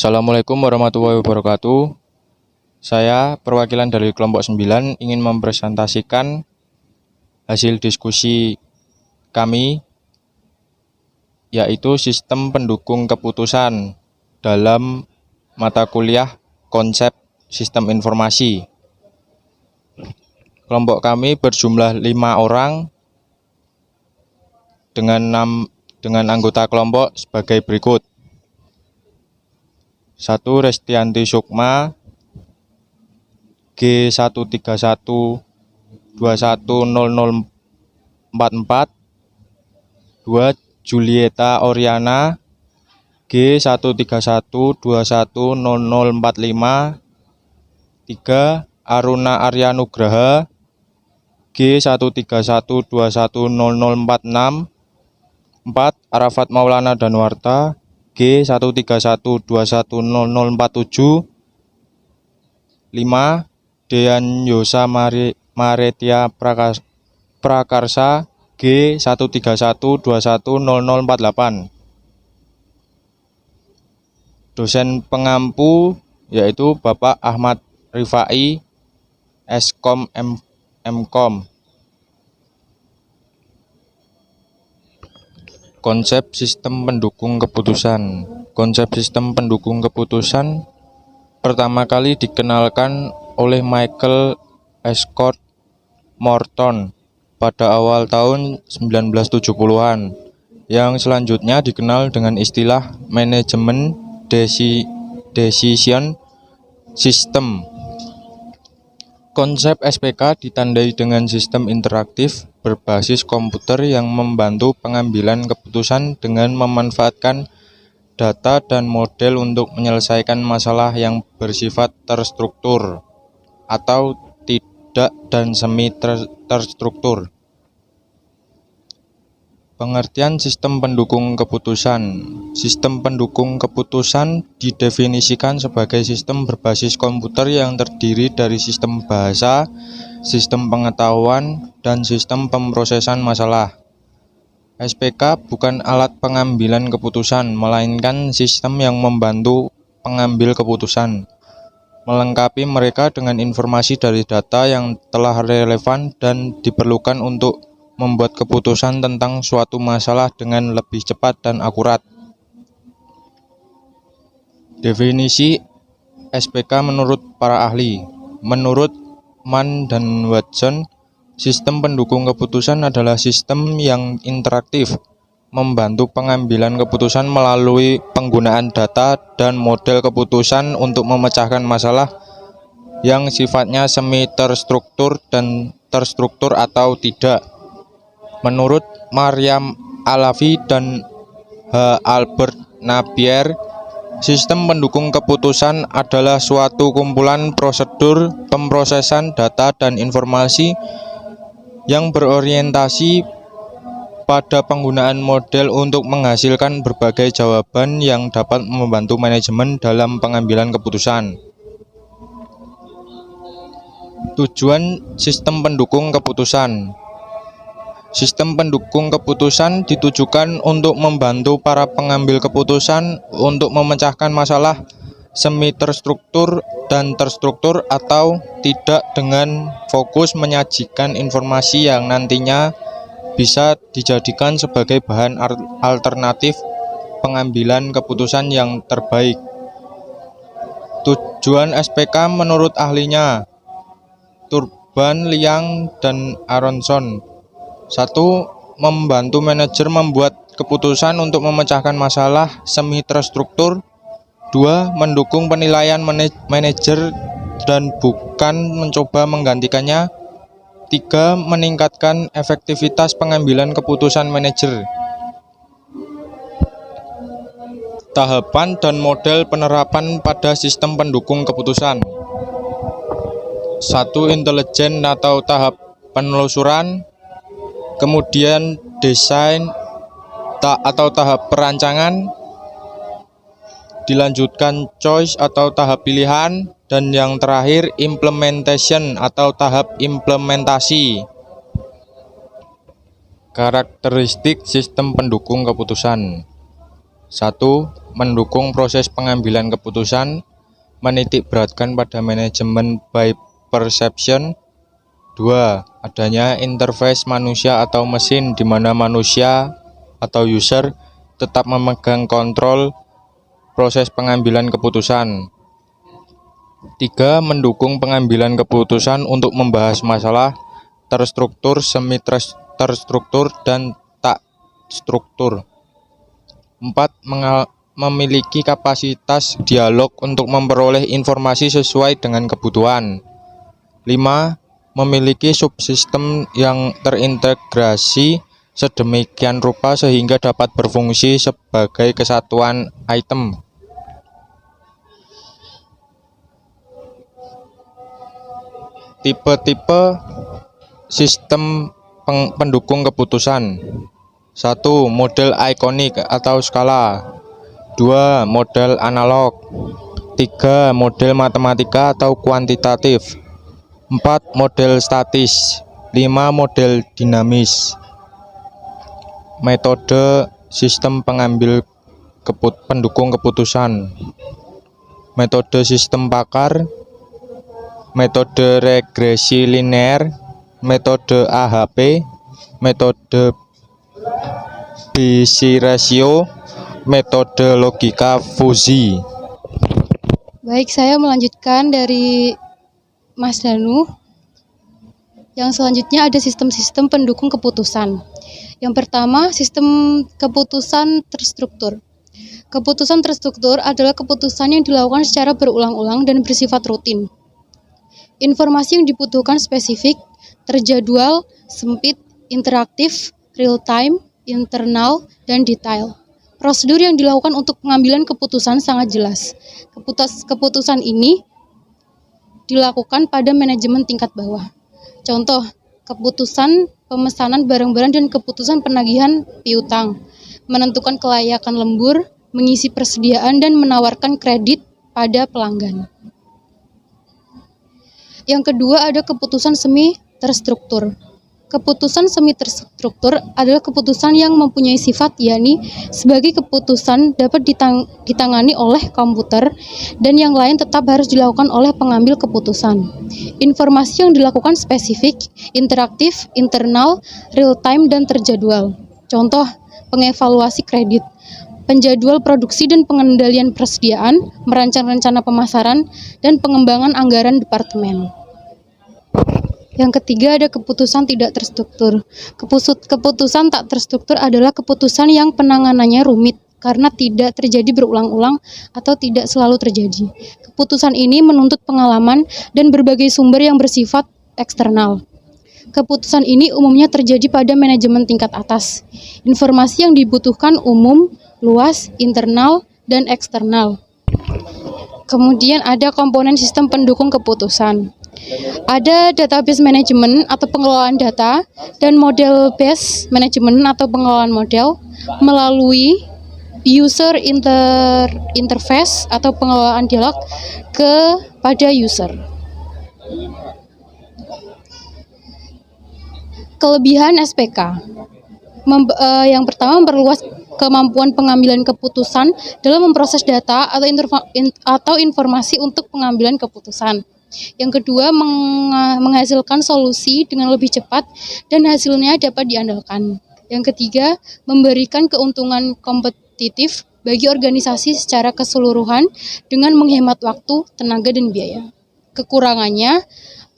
Assalamualaikum warahmatullahi wabarakatuh. Saya perwakilan dari kelompok 9 ingin mempresentasikan hasil diskusi kami, yaitu sistem pendukung keputusan dalam mata kuliah konsep sistem informasi. Kelompok kami berjumlah 5 orang dengan anggota kelompok sebagai berikut. 1. Restianti Sukma, G131210044. 2. Julieta Oriana, G131210045. 3. Aruna Aryanugraha, G131210046. 4. Arafat Maulana Danwarta, G131210047. 5. Dean Yosa Maretia Prakarsa, G131210048. Dosen pengampu yaitu Bapak Ahmad Rifai, Eskom Mkom. Konsep sistem pendukung keputusan. Konsep sistem pendukung keputusan pertama kali dikenalkan oleh Michael Scott Morton pada awal tahun 1970-an, yang selanjutnya dikenal dengan istilah manajemen decision system. Konsep SPK ditandai dengan sistem interaktif berbasis komputer yang membantu pengambilan keputusan dengan memanfaatkan data dan model untuk menyelesaikan masalah yang bersifat terstruktur atau tidak dan semi terstruktur. Pengertian sistem pendukung keputusan. Sistem pendukung keputusan didefinisikan sebagai sistem berbasis komputer yang terdiri dari sistem bahasa, sistem pengetahuan, dan sistem pemrosesan masalah. SPK bukan alat pengambilan keputusan, melainkan sistem yang membantu pengambil keputusan, melengkapi mereka dengan informasi dari data yang telah relevan dan diperlukan untuk membuat keputusan tentang suatu masalah dengan lebih cepat dan akurat. Definisi SPK menurut para ahli. Menurut Mann dan Watson, sistem pendukung keputusan adalah sistem yang interaktif, membantu pengambilan keputusan melalui penggunaan data dan model keputusan untuk memecahkan masalah yang sifatnya semi terstruktur dan terstruktur atau tidak. Menurut Maryam Alavi dan H. Albert Napier, sistem pendukung keputusan adalah suatu kumpulan prosedur pemrosesan data dan informasi yang berorientasi pada penggunaan model untuk menghasilkan berbagai jawaban yang dapat membantu manajemen dalam pengambilan keputusan. Tujuan sistem pendukung keputusan. Sistem pendukung keputusan ditujukan untuk membantu para pengambil keputusan untuk memecahkan masalah semi terstruktur dan terstruktur atau tidak, dengan fokus menyajikan informasi yang nantinya bisa dijadikan sebagai bahan alternatif pengambilan keputusan yang terbaik. Tujuan SPK menurut ahlinya Turban, Liang, dan Aronson. 1. Membantu manajer membuat keputusan untuk memecahkan masalah semi terstruktur. 2. Mendukung penilaian manajer dan bukan mencoba menggantikannya. 3. Meningkatkan efektivitas pengambilan keputusan manajer. Tahapan dan model penerapan pada sistem pendukung keputusan. 1. Intelijen atau tahap penelusuran. Kemudian desain atau tahap perancangan, dilanjutkan choice atau tahap pilihan, dan yang terakhir implementation atau tahap implementasi. Karakteristik sistem pendukung keputusan. 1. Mendukung proses pengambilan keputusan, menitik beratkan pada manajemen by perception. 2. Adanya interface manusia atau mesin di mana manusia atau user tetap memegang kontrol proses pengambilan keputusan. 3. Mendukung pengambilan keputusan untuk membahas masalah terstruktur, semi terstruktur, dan tak struktur. 4. Memiliki kapasitas dialog untuk memperoleh informasi sesuai dengan kebutuhan. 5. Memiliki subsistem yang terintegrasi sedemikian rupa sehingga dapat berfungsi sebagai kesatuan item. Tipe-tipe sistem pendukung keputusan. 1. Model ikonik atau skala. 2. Model analog. 3. Model matematika atau kuantitatif. 4. Model statis. 5. Model dinamis. Metode sistem pendukung keputusan. Metode sistem pakar, metode regresi linear, metode AHP, metode Bayes ratio, metode logika fuzzy. Baik, saya melanjutkan dari Mas Danu. Yang selanjutnya ada sistem-sistem pendukung keputusan. Yang pertama, sistem keputusan terstruktur. Keputusan terstruktur adalah keputusan yang dilakukan secara berulang-ulang dan bersifat rutin. Informasi yang dibutuhkan spesifik, terjadwal, sempit, interaktif, real-time, internal, dan detail. Prosedur yang dilakukan untuk pengambilan keputusan sangat jelas. Keputusan ini dilakukan pada manajemen tingkat bawah. Contoh, keputusan pemesanan barang-barang dan keputusan penagihan piutang, menentukan kelayakan lembur, mengisi persediaan, dan menawarkan kredit pada pelanggan. Yang kedua ada keputusan semi terstruktur. Keputusan semi terstruktur adalah keputusan yang mempunyai sifat, yakni sebagai keputusan dapat ditangani oleh komputer dan yang lain tetap harus dilakukan oleh pengambil keputusan. Informasi yang dilakukan spesifik, interaktif, internal, real-time, dan terjadwal. Contoh, pengevaluasi kredit, penjadwal produksi dan pengendalian persediaan, merancang rencana pemasaran, dan pengembangan anggaran departemen. Yang ketiga ada keputusan tidak terstruktur. Keputusan tak terstruktur adalah keputusan yang penanganannya rumit karena tidak terjadi berulang-ulang atau tidak selalu terjadi. Keputusan ini menuntut pengalaman dan berbagai sumber yang bersifat eksternal. Keputusan ini umumnya terjadi pada manajemen tingkat atas. Informasi yang dibutuhkan umum, luas, internal, dan eksternal. Kemudian ada komponen sistem pendukung keputusan. Ada database management atau pengelolaan data dan model based management atau pengelolaan model melalui user interface atau pengelolaan dialog kepada user. Kelebihan SPK. Yang pertama, memperluas kemampuan pengambilan keputusan dalam memproses data atau informasi untuk pengambilan keputusan. Yang kedua, menghasilkan solusi dengan lebih cepat dan hasilnya dapat diandalkan. Yang ketiga, memberikan keuntungan kompetitif bagi organisasi secara keseluruhan dengan menghemat waktu, tenaga, dan biaya. Kekurangannya,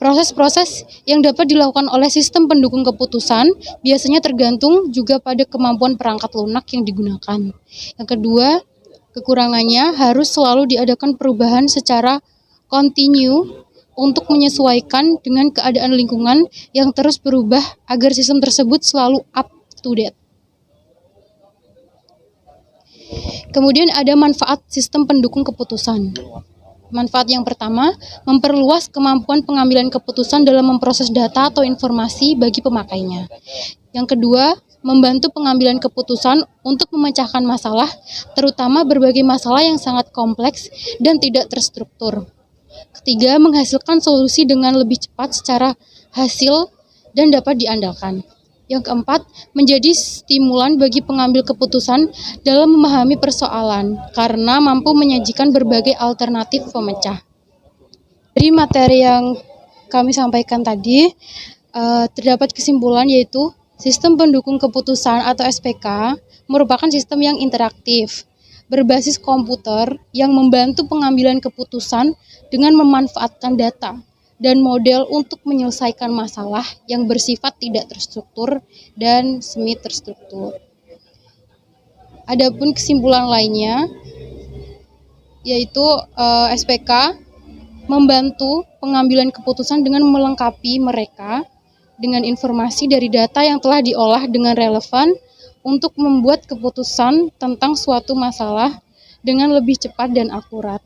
proses-proses yang dapat dilakukan oleh sistem pendukung keputusan biasanya tergantung juga pada kemampuan perangkat lunak yang digunakan. Yang kedua, kekurangannya harus selalu diadakan perubahan secara kontinu untuk menyesuaikan dengan keadaan lingkungan yang terus berubah agar sistem tersebut selalu up to date. Kemudian ada manfaat sistem pendukung keputusan. Manfaat yang pertama, memperluas kemampuan pengambilan keputusan dalam memproses data atau informasi bagi pemakainya. Yang kedua, membantu pengambilan keputusan untuk memecahkan masalah, terutama berbagai masalah yang sangat kompleks dan tidak terstruktur. Ketiga, menghasilkan solusi dengan lebih cepat secara hasil dan dapat diandalkan. Yang keempat, menjadi stimulan bagi pengambil keputusan dalam memahami persoalan karena mampu menyajikan berbagai alternatif pemecah. Dari materi yang kami sampaikan tadi, terdapat kesimpulan yaitu sistem pendukung keputusan atau SPK merupakan sistem yang interaktif, berbasis komputer yang membantu pengambilan keputusan dengan memanfaatkan data dan model untuk menyelesaikan masalah yang bersifat tidak terstruktur dan semi terstruktur. Adapun kesimpulan lainnya yaitu SPK membantu pengambilan keputusan dengan melengkapi mereka dengan informasi dari data yang telah diolah dengan relevan untuk membuat keputusan tentang suatu masalah dengan lebih cepat dan akurat.